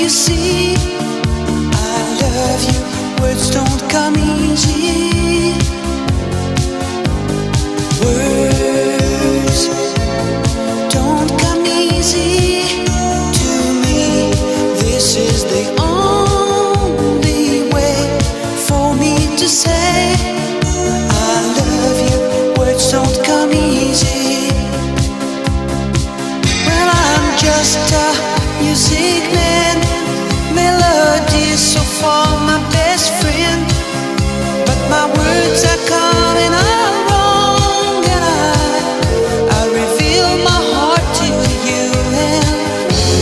you see, I love you. Words don't come easy. Words don't come easy to me. This is the only way for me to say I love you. Words don't come easy. Well, I'm just a music man. Melody is so far my best friend, but my words are coming up.